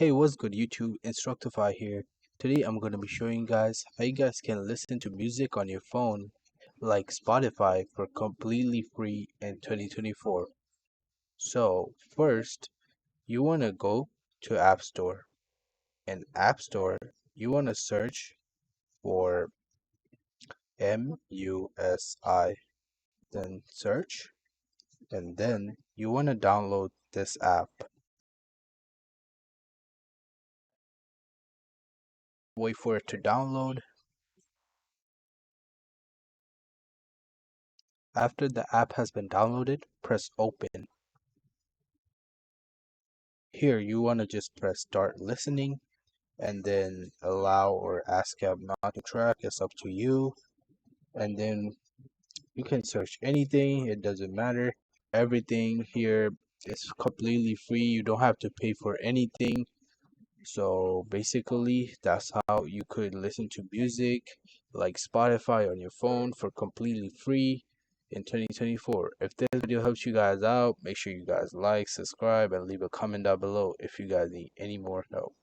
Hey, what's good YouTube? Instructify here. Today I'm going to be showing you guys how you guys can listen to music on your phone like Spotify for completely free in 2024. So, first, you want to go to App Store. In App Store, you want to search for MUSI, then search, and then you want to download this app. Wait for it to download. After the app has been downloaded, press open. Here you want to just press start listening and then allow or ask app not to track. It's up to you. And then you can search anything, it doesn't matter. Everything here is completely free. You don't have to pay for anything. So basically, that's how you could listen to music like Spotify on your phone for completely free in 2024. If this video helps you guys out, make sure you guys like, subscribe, and leave a comment down below if you guys need any more help.